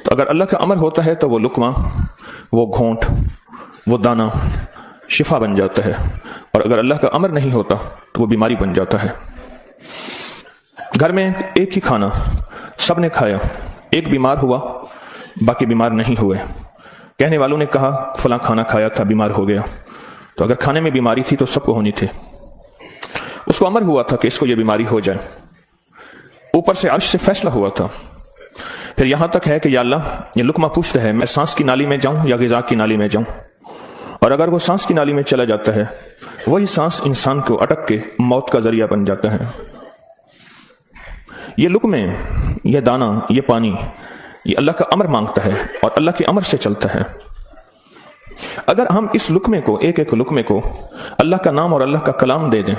تو اگر اللہ کا امر ہوتا ہے تو وہ لقمہ، وہ گھونٹ، وہ دانہ شفا بن جاتا ہے، اور اگر اللہ کا امر نہیں ہوتا تو وہ بیماری بن جاتا ہے۔ گھر میں ایک ہی کھانا سب نے کھایا، ایک بیمار ہوا باقی بیمار نہیں ہوئے، کہنے والوں نے کہا فلاں کھانا کھایا تھا بیمار ہو گیا، تو اگر کھانے میں بیماری تھی تو سب کو ہونی تھی۔ اس کو امر ہوا تھا کہ اس کو یہ بیماری ہو جائے، اوپر سے عرش سے فیصلہ ہوا تھا۔ پھر یہاں تک ہے کہ یا اللہ، یہ لقمہ پوچھتا ہے میں سانس کی نالی میں جاؤں یا غذا کی نالی میں جاؤں، اور اگر وہ سانس کی نالی میں چلا جاتا ہے وہی سانس انسان کو اٹک کے موت کا ذریعہ بن جاتا ہے۔ یہ لقمے، یہ دانہ، یہ پانی، یہ اللہ کا امر مانگتا ہے اور اللہ کے امر سے چلتا ہے۔ اگر ہم اس لقمے کو، ایک ایک لقمے کو اللہ کا نام اور اللہ کا کلام دے دیں،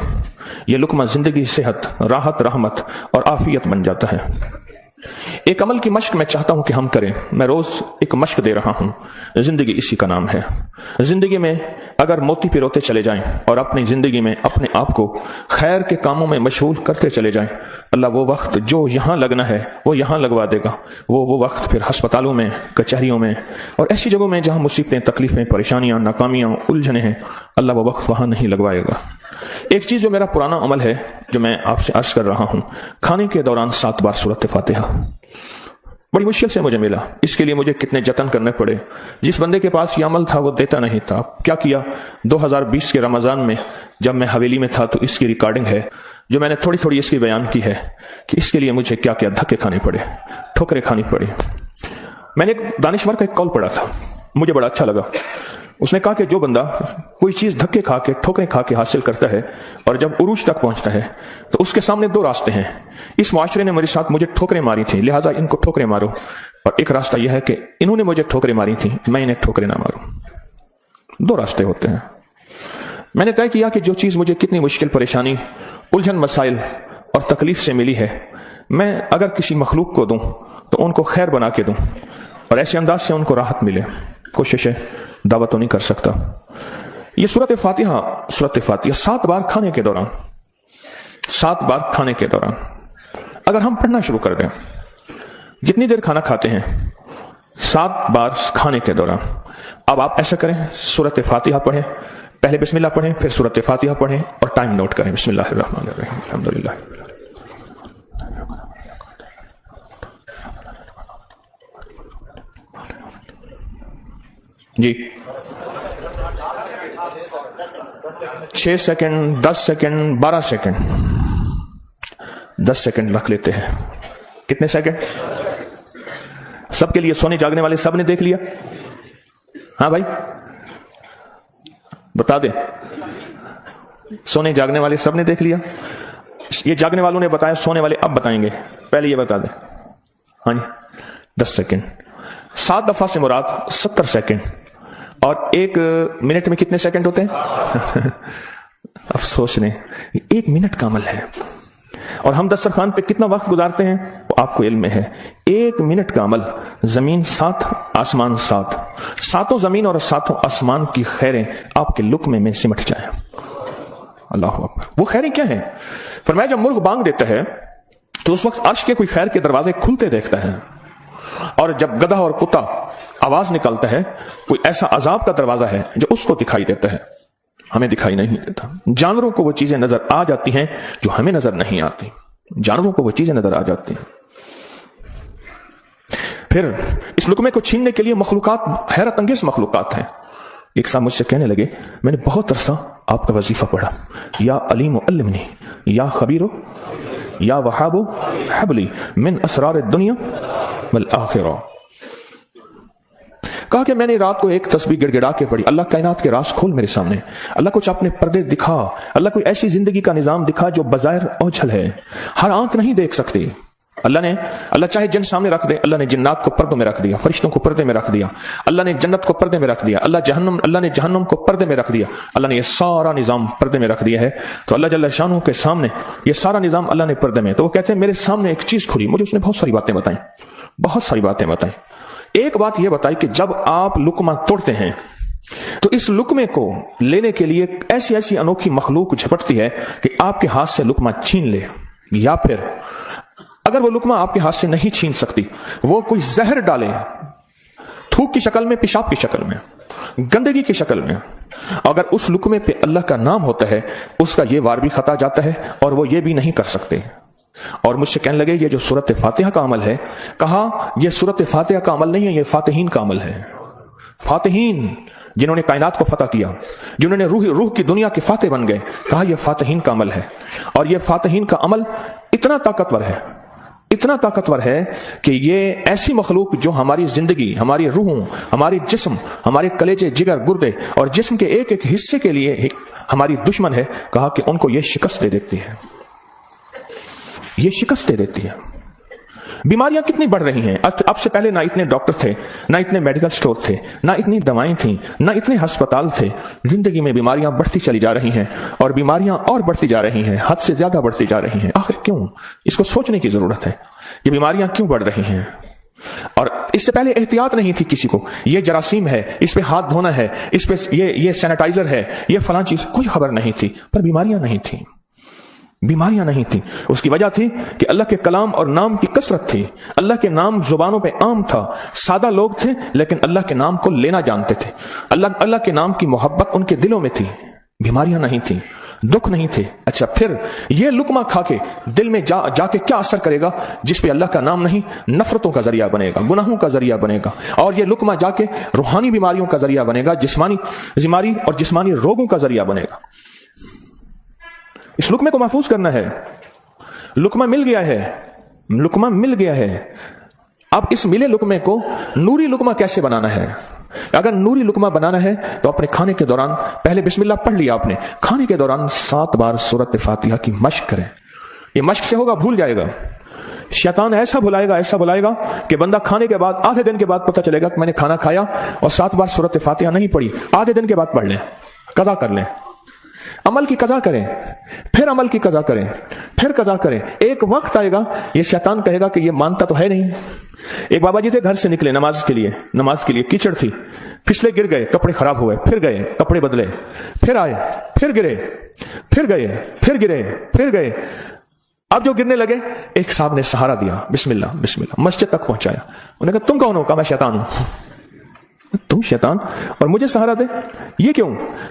یہ لقمہ زندگی، صحت، راحت، رحمت اور عافیت بن جاتا ہے۔ ایک عمل کی مشق میں چاہتا ہوں کہ ہم کریں، میں روز ایک مشق دے رہا ہوں، زندگی اسی کا نام ہے۔ زندگی میں اگر موتی پروتے چلے جائیں اور اپنی زندگی میں اپنے آپ کو خیر کے کاموں میں مشغول کرتے چلے جائیں، اللہ وہ وقت جو یہاں لگنا ہے وہ یہاں لگوا دے گا، وہ وقت پھر ہسپتالوں میں، کچہریوں میں اور ایسی جگہوں میں جہاں مصیبتیں، تکلیفیں، پریشانیاں، ناکامیاں، الجھنیں ہیں، اللہ وہ وقت وہاں نہیں لگوائے گا۔ ایک چیز جو میرا پرانا عمل ہے، جو میں آپ سے عرض کر رہا ہوں، کھانے کے دوران 7 بار سورۃ فاتحہ، بڑی مشکل سے مجھے ملا، اس کے لیے مجھے کتنے جتن کرنے پڑے۔ جس بندے کے پاس یہ عمل تھا وہ دیتا نہیں تھا۔ کیا کیا، 2020 کے رمضان میں جب میں حویلی میں تھا تو اس کی ریکارڈنگ ہے جو میں نے تھوڑی تھوڑی اس کی بیان کی ہے کہ اس کے لیے مجھے کیا کیا دھکے کھانے پڑے، ٹھوکریں کھانی پڑی۔ میں نے ایک دانشور کا ایک قول پڑھا تھا، مجھے بڑا اچھا لگا۔ اس نے کہا کہ جو بندہ کوئی چیز دھکے کھا کے، ٹھوکریں کھا کے حاصل کرتا ہے اور جب عروج تک پہنچتا ہے تو اس کے سامنے 2 راستے ہیں۔ اس معاشرے نے میرے ساتھ مجھے ٹھوکریں ماری تھیں، لہٰذا ان کو ٹھوکریں مارو، اور ایک راستہ یہ ہے کہ انہوں نے مجھے ٹھوکریں ماری تھیں، میں انہیں ٹھوکریں نہ ماروں۔ 2 راستے ہوتے ہیں۔ میں نے طے کیا کہ جو چیز مجھے کتنی مشکل، پریشانی، الجھن، مسائل اور تکلیف سے ملی ہے، میں اگر کسی مخلوق کو دوں تو ان کو خیر بنا کے دوں اور ایسے انداز سے ان کو راحت ملے۔ کوششیں دعوت تو نہیں کر سکتا۔ یہ سورۃ فاتحہ 7 بار کھانے کے دوران، 7 بار کھانے کے دوران اگر ہم پڑھنا شروع کر دیں، جتنی دیر کھانا کھاتے ہیں 7 بار کھانے کے دوران، اب آپ ایسا کریں، سورۃ فاتحہ پڑھیں، پہلے بسم اللہ پڑھیں، پھر سورۃ فاتحہ پڑھیں اور ٹائم نوٹ کریں۔ بسم اللہ الرحمن الرحیم، الحمدللہ۔ جی 6 سیکنڈ، 10 سیکنڈ، 12 سیکنڈ، 10 سیکنڈ رکھ لیتے ہیں۔ کتنے سیکنڈ؟ سب کے لیے، سونے جاگنے والے سب نے دیکھ لیا؟ ہاں بھائی بتا دیں، سونے جاگنے والے سب نے دیکھ لیا؟ یہ جاگنے والوں نے بتایا، سونے والے اب بتائیں گے، پہلے یہ بتا دیں۔ ہاں جی 10 سیکنڈ، 7 دفعہ سے مراد 70 سیکنڈ، اور 1 منٹ میں کتنے سیکنڈ ہوتے ہیں؟ افسوس نے 1 منٹ کا عمل ہے، اور ہم دسترخوان پہ کتنا وقت گزارتے ہیں وہ آپ کو علم میں ہے۔ 1 منٹ کا عمل، زمین 7، آسمان 7، 7 زمین اور 7 آسمان کی خیریں آپ کے لقمے میں سمٹ جائیں۔ اللہ اکبر۔ وہ خیریں کیا ہیں؟ فرمایا جب مرغ بانگ دیتا ہے تو اس وقت عرش کے کوئی خیر کے دروازے کھلتے دیکھتا ہے، اور جب گدھا اور کتا آواز نکالتا ہے کوئی ایسا عذاب کا دروازہ ہے جو اس کو دکھائی دیتا ہے، ہمیں دکھائی نہیں دیتا۔ جانوروں کو وہ چیزیں نظر آ جاتی ہیں جو ہمیں نظر نہیں آتی، جانوروں کو وہ چیزیں نظر آ جاتی ہیں۔ پھر اس لقمے کو چھیننے کے لیے مخلوقات، حیرت انگیز مخلوقات ہیں۔ ایک صاحب مجھ سے کہنے لگے میں نے بہت عرصہ آپ کا وظیفہ پڑھا، یا علیم علمنی، یا خبیر یا وہاب حبلی من اسرار الدنیا والآخرہ۔ کہا کہ میں نے رات کو ایک تسبیح گڑ گڑا کے پڑھی، اللہ کائنات کے راز کھول میرے سامنے، اللہ کچھ اپنے پردے دکھا، اللہ کوئی ایسی زندگی کا نظام دکھا جو بظاہر اوجھل ہے، ہر آنکھ نہیں دیکھ سکتی۔ اللہ چاہے جن سامنے رکھ دے، اللہ نے جنات کو پردوں میں رکھ دیا، فرشتوں کو پردے میں رکھ دیا، اللہ نے جنت کو پردے میں رکھ دیا، اللہ نے جہنم کو پردے میں رکھ دیا، اللہ نے یہ سارا نظام پردے میں رکھ دیا ہے۔ تو اللہ جل شانہ کے سامنے یہ سارا نظام اللہ نے پردے میں، تو وہ کہتے ہیں میرے سامنے ایک چیز کھلی، مجھے اس نے بہت ساری باتیں بتائیں، بہت ساری باتیں بتائیں۔ ایک بات یہ بتائی کہ جب آپ لقمہ توڑتے ہیں تو اس لقمے کو لینے کے لیے ایسی ایسی انوکھی مخلوق جھپٹتی ہے کہ آپ کے ہاتھ سے لقمہ چھین لے، یا پھر اگر وہ لقمہ آپ کے ہاتھ سے نہیں چھین سکتی، وہ کوئی زہر ڈالے थूक की शक्ल में, पेशाब की शक्ल में, गंदगी की शक्ल में। अगर उस लुकमे पे अल्लाह का नाम होता है, उसका ये वार भी खता जाता है और वो ये भी नहीं कर सकते। और मुझसे कहने लगे ये जो सूरत फातिहा का अमल है, कहा ये सूरत फातिहा का अमल नहीं है, ये फातिहीन का अमल है। फातिहीन जिन्होंने कायनात को फतह किया, जिन्होंने रूह की दुनिया के फातिह बन गए, कहा यह फातिहीन का अमल है। और यह फातिहीन का अमल इतना ताकतवर है, इतना ताकतवर है कि ये ऐसी मखलूक जो हमारी जिंदगी, हमारी रूहों, हमारी जिस्म, हमारे कलेजे, जिगर, गुर्दे और जिस्म के एक एक हिस्से के लिए हमारी दुश्मन है, कहा कि उनको ये शिकस्त दे देती है, ये शिकस्त दे देती है। बीमारियां कितनी बढ़ रही हैं। अब से पहले ना इतने डॉक्टर थे, ना इतने मेडिकल स्टोर थे, ना इतनी दवाएं थी, ना इतने अस्पताल थे। जिंदगी में बीमारियां बढ़ती चली जा रही हैं और बीमारियां और बढ़ती जा रही हैं, हद से ज्यादा बढ़ती जा रही हैं। आखिर क्यों? इसको सोचने की जरूरत है, ये बीमारियां क्यों बढ़ रही हैं। और इससे पहले एहतियात नहीं थी किसी को, ये जरासीम है, इस पे हाथ धोना है, इस पे ये सैनिटाइजर है, ये फलां चीज, कोई खबर नहीं थी। पर बीमारियां नहीं थी, बीमारियां नहीं थी। उसकी वजह थी कि अल्लाह के कलाम और नाम की कसरत थी। अल्लाह के नाम जुबानों पे आम था, सादा लोग थे लेकिन अल्लाह के नाम को लेना जानते थे। अल्लाह के नाम की मोहब्बत उनके दिलों में थी। बीमारियां नहीं थी, दुख नहीं थे। अच्छा, फिर ये लुकमा खा के दिल में जाके क्या असर करेगा जिस पे अल्लाह का नाम नहीं, नफरतों का जरिया बनेगा, गुनाहों का जरिया बनेगा। और ये लुकमा जाके रूहानी बीमारियों का जरिया बनेगा, जिस्मानी बीमारी और जिस्मानी रोगों का जरिया बनेगा। इस लुकमे को महफूज करना है। लुकमा मिल गया है, लुकमा मिल गया है। अब इस मिले लुकमे को नूरी लुकमा कैसे बनाना है? अगर नूरी लुकमा बनाना है तो अपने खाने के दौरान पहले बिस्मिल्लाह पढ़ लिया आपने, खाने के दौरान 7 बार सूरत फातिहा की मश्क करें। ये मश्क से होगा, भूल जाएगा। शैतान ऐसा भुलाएगा कि बंदा खाने के बाद आधे दिन के बाद पता चलेगा कि मैंने खाना खाया और 7 बार सूरत फातिहा नहीं पढ़ी। आधे दिन के बाद पढ़ लें, कज़ा कर लें, अमल की कज़ा करें, फिर अमल की कज़ा करें, फिर कज़ा करें। एक वक्त आएगा ये शैतान कहेगा कि ये मानता तो है नहीं। एक बाबा जी थे, घर से निकले नमाज के लिए कीचड़ थी, फिसले, गिर गए, कपड़े खराब हुए, फिर गए, कपड़े बदले, फिर आए, फिर गिरे, फिर गए, फिर गिरे, फिर गए। अब जो गिरने लगे, एक साहब ने सहारा दिया, बिस्मिल्लाह बिस्मिल्लाह, मस्जिद तक पहुंचाया। उन्होंने कहा तुम कौन हो? कहा मैं शैतान हूं। तुम शैतान और मुझे सहारा दे, ये क्यों?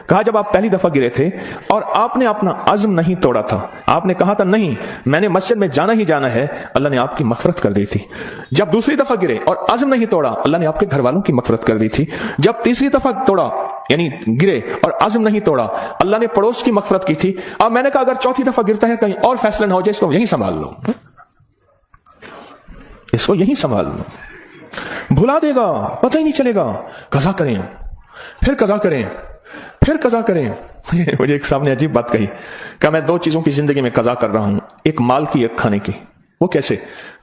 कहा जब आप पहली दफा गिरे थे और आपने अपना अज़्म नहीं तोड़ा था, आपने कहा था नहीं मैंने मस्जिद में जाना ही जाना है, अल्लाह ने आपकी मग़फ़िरत कर दी थी। जब दूसरी दफा गिरे और अज़्म नहीं तोड़ा, अल्लाह ने आपके घर वालों की मग़फ़िरत कर दी थी। जब तीसरी दफा तोड़ा, यानी गिरे और अज़्म नहीं तोड़ा, अल्लाह ने पड़ोस की मग़फ़िरत की थी। अब मैंने कहा अगर चौथी दफा गिरता है कहीं और फैसला ना हो जाए, इसको यहीं संभाल लो, इसको यहीं संभाल लो, भुला देगा, पता ही नहीं चलेगा। कज़ा करें, फिर कज़ा करें, फिर कज़ा करें। मुझे एक साहब ने अजीब बात कही, कहा मैं 2 चीजों की जिंदगी में कज़ा कर रहा हूं, एक माल की, एक खाने की। वो कैसे?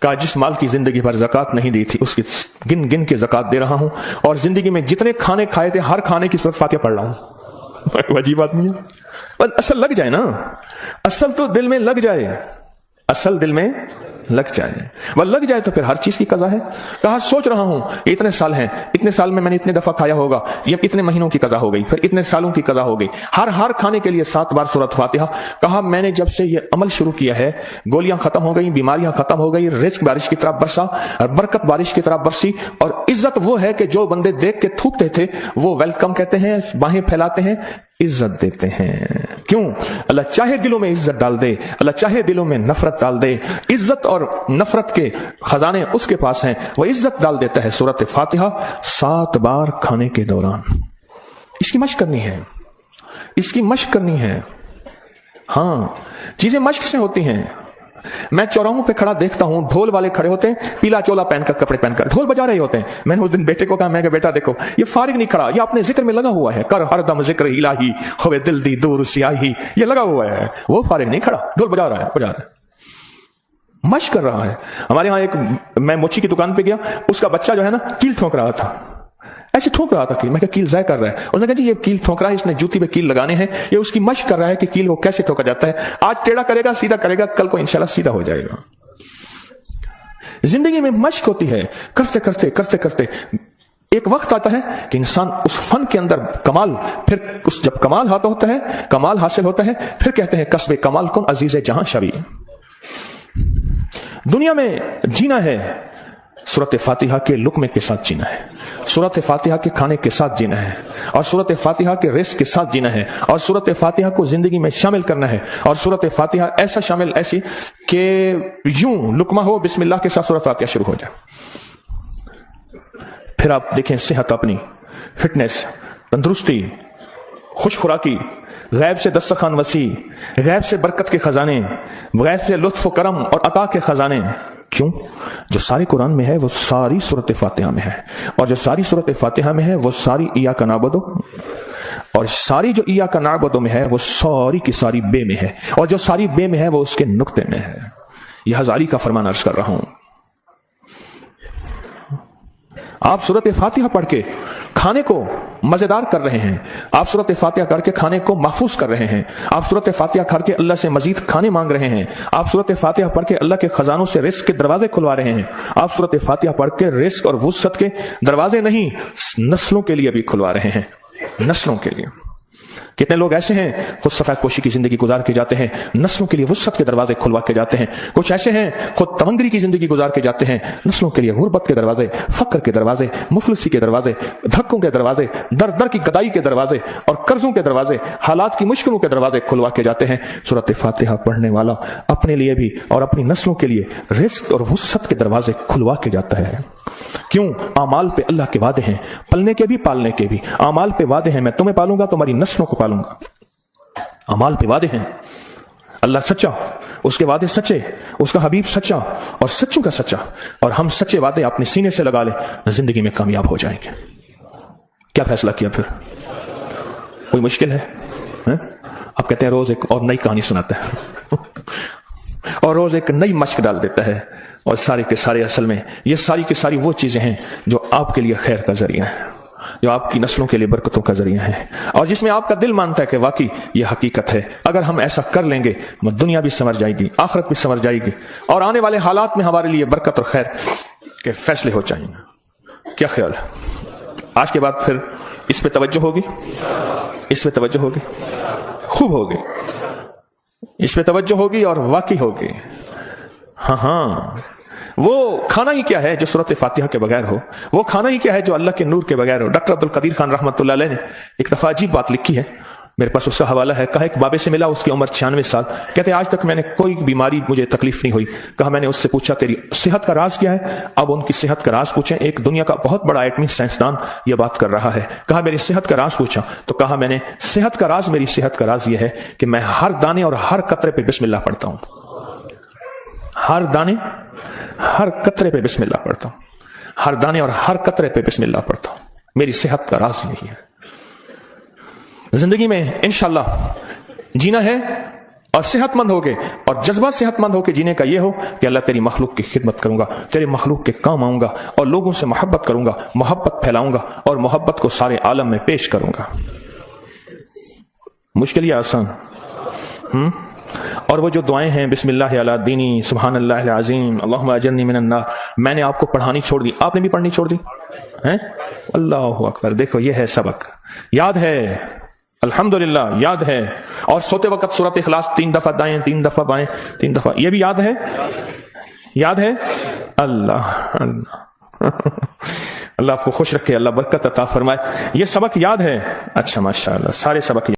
कहा जिस माल की जिंदगी भर ज़कात नहीं दी थी उसकी गिन गिन के ज़कात दे रहा हूं, और जिंदगी में जितने खाने खाए थे हर खाने की सूरत फातिहा पढ़ रहा हूं। अजीब बात नहीं है? पर असल लग जाए ना, असल तो दिल में लग जाए, असल दिल में लग जाए, वह लग जाए तो फिर हर चीज की कज़ा है। कहा सोच रहा हूं इतने साल हैं, इतने साल में मैंने इतने दफा खाया होगा, ये इतने महीनों की कज़ा हो गई, फिर इतने सालों की कज़ा हो गई, हर खाने के लिए 7 बार सूरत फातिहा। कहा मैंने जब से ये अमल शुरू किया है, गोलियां खत्म हो गई, बीमारियां खत्म हो गई, रिज़्क बारिश की तरह बरसा और बरकत बारिश की तरह बरसी। और इज्जत वो है कि जो बंदे देख के थूकते थे वो वेलकम कहते हैं, बाहें फैलाते हैं, इज्जत देते हैं। क्यों? अल्लाह चाहे दिलों में इज्जत डाल दे, अल्लाह चाहे दिलों में नफरत डाल दे। इज्जत और नफरत के खजाने उसके पास हैं, वह इज्जत डाल देता है। सूरत फातिहा 7 बार खाने के दौरान इसकी मश्क करनी है, इसकी मश्क करनी है। हाँ, चीजें मश्क से होती हैं। मैं चौराहों पे खड़ा देखता हूं, ढोल वाले खड़े होते हैं, पीला चोला पहनकर, कपड़े पहनकर ढोल बजा रहे होते हैं। मैंने उस दिन बेटे को कहा, मैं बेटा देखो ये फारिग नहीं खड़ा, ये अपने जिक्र में लगा हुआ है, कर हरदम जिक्र इलाही होवे दिल दी दूर सियाही, ये लगा हुआ है, वो फारिग नहीं खड़ा, ढोल बजा रहा है, मश्क कर रहा है। हमारे यहाँ मैं मोची की दुकान पे गया, उसका बच्चा जो है ना कील ठोक रहा था, ऐसे ठोक रहा था कील। मैं कील ज़ाय कर रहा है, उसने कहा जी ये कील ठोक रहा है, इसने जूती पे कील लगाने हैं, ये उसकी मश्क कर रहा है कि कील वो कैसे ठोका जाता है। आज टेढ़ा करेगा, सीधा करेगा, कल को इंशाल्लाह सीधा हो जाएगा। जिंदगी में मश्क होती है, करते करते करते करते एक वक्त आता है कि इंसान उस फन के अंदर कमाल, फिर उस जब कमाल हाथ होता है, कमाल हासिल होता है, फिर कहते हैं कस्बे कमाल कौन अजीज जहां शबी। दुनिया में जीना है, सूरत फातिहा के लुक्मे के साथ जीना है, सूरत फातिहा के खाने के साथ जीना है, और सूरत फातिहा के रिस्क के साथ जीना है, और सूरत फातिहा को जिंदगी में शामिल करना है, और सूरत फातिहा ऐसा शामिल ऐसी कि यूं लुक्मा हो बिस्मिल्लाह के साथ सूरत फातिहा शुरू हो जाए। फिर आप देखें सेहत, अपनी फिटनेस, तंदुरुस्ती, खुश खुराकी, गैब से दस्तरखान वसी, गैब से बरकत के खजाने, गैब से लुत्फ करम और अता के खजाने। क्यों? जो सारी कुरान में है वो सारी सूरत फातिहा में है, और जो सारी सूरत फातिहा में है वो सारी इय्याका नअबुदु, और सारी जो इय्याका नअबुदु में है वो सारी की सारी बे में है, और जो सारी बे में है वो उसके नुक्ते में है। यह हजारी का फरमान अर्ज कर रहा हूं। आप सूरत फातिहा पढ़ के खाने को मजेदार कर रहे हैं, आप सूरत फातिहा करके खाने को महफूज कर रहे हैं, आप सूरत फातिहा करके अल्लाह से मजीद खाने मांग रहे हैं, आप सूरत फातिहा पढ़ के अल्लाह के खजानों से रिस्क के दरवाजे खुलवा रहे हैं, आप सूरत फातिहा पढ़ के रिस्क और वुसअत के दरवाजे नहीं नस्लों के लिए भी खुलवा रहे हैं, नस्लों के लिए। कितने लोग ऐसे हैं खुद सफेद पोशी की जिंदगी गुजार के जाते हैं, नस्लों के लिए वुसअत के दरवाजे खुलवा के जाते हैं। कुछ ऐसे हैं खुद तवंगरी की जिंदगी गुजार के जाते हैं, नस्लों के लिए गुर्बत के दरवाजे, फक्र के दरवाजे, मुफलिसी के दरवाजे, धक्कों के दरवाजे, दर दर की गदाई के दरवाजे और कर्जों के दरवाजे, हालात की मुश्किलों के दरवाजे खुलवा के जाते हैं। सूरत फातिहा पढ़ने वाला अपने लिए भी और अपनी नस्लों के लिए रिस्क और वुसअत के दरवाजे खुलवा के जाता है। क्यों? आमाल पे अल्लाह के वादे हैं, पलने के भी पालने के भी। आमाल पे वादे हैं, मैं तुम्हें पालूंगा, तुम्हारी नस्लों को पालूंगा। अमाल पे वादे हैं, अल्लाह सच्चा, उसके वादे सच्चे, उसका हबीब सच्चा और सच्चों का सच्चा, और हम सच्चे वादे अपने सीने से लगा ले, जिंदगी में कामयाब हो जाएंगे। क्या फैसला किया फिर? कोई मुश्किल है? आप कहते हैं रोज एक और नई कहानी सुनाता है और रोज एक नई मश्क डाल देता है, और सारे के सारे असल में ये सारी की सारी वो चीजें हैं जो आपके लिए खैर का जरिया है, जो आपकी नस्लों के लिए बरकतों का जरिया है, और जिसमें आपका दिल मानता है कि वाकई ये हकीकत है। अगर हम ऐसा कर लेंगे तो दुनिया भी संवर जाएगी, आखिरत भी संवर जाएगी, और आने वाले हालात में हमारे लिए बरकत और खैर के फैसले हो जाएंगे। क्या ख्याल है? आज के बाद फिर इस पे तवज्जो होगी, इस पे तवज्जो होगी, खूब होगी, इस पे तवज्जो होगी और वाकई होगी। हाँ, वो खाना ही क्या है जो सूरत फातिहा के बगैर हो, वो खाना ही क्या है जो अल्लाह के नूर के बगैर हो। डॉक्टर अब्दुल कदीर खान रहमतुल्लाह अलैह ने एक दफा अजीब बात लिखी है, मेरे पास उसका हवाला है। कहा एक बाबे से मिला, उसकी उम्र 96 साल, कहते आज तक मैंने कोई बीमारी, मुझे तकलीफ नहीं हुई। कहा मैंने उससे पूछा तेरी सेहत का राज क्या है? अब उनकी सेहत का राज पूछे, एक दुनिया का बहुत बड़ा एटमी साइंसदान ये बात कर रहा है। कहा मेरी सेहत का राज पूछा, तो कहा मैंने सेहत का राज, मेरी सेहत का राज ये है कि मैं हर दाने और हर कतरे पे बिस्मिल्लाह पढ़ता हूं, हर दाने हर कतरे पे बिस्मिल्लाह पढ़ता हूं, हर दाने और हर कतरे पे बिस्मिल्लाह पढ़ता हूं। मेरी सेहत का राज यही है। जिंदगी में इंशाअल्लाह जीना है और सेहतमंद हो गए, और जज्बा सेहतमंद होकर जीने का यह हो कि अल्लाह तेरी मखलूक की खिदमत करूंगा, तेरे मखलूक के काम आऊंगा, और लोगों से मोहब्बत करूंगा, मोहब्बत फैलाऊंगा, और मोहब्बत को सारे आलम में पेश करूंगा। मुश्किल या आसान? और वो जो दुआएं हैं बिस्मिल्लाह अला दीनी, सुब्हानल्लाह अल अज़ीम, अल्लाहुम्मा अजरनी मिनन नार, मैंने आपको पढ़ानी छोड़ दी, आपने भी पढ़नी छोड़ दी हैं? अल्लाहु अकबर। देखो ये है सबक, याद है, अल्हम्दुलिल्लाह याद है। और सोते वक्त सूरत इखलास 3 दफा दाएं, 3 दफा बाएं, 3 दफा, ये भी याद है, याद है। अल्लाह अल्लाह अल्लाह आपको खुश रखे, अल्लाह बरकत अता फरमाए। ये सबक याद है? अच्छा माशाअल्लाह, सारे सबक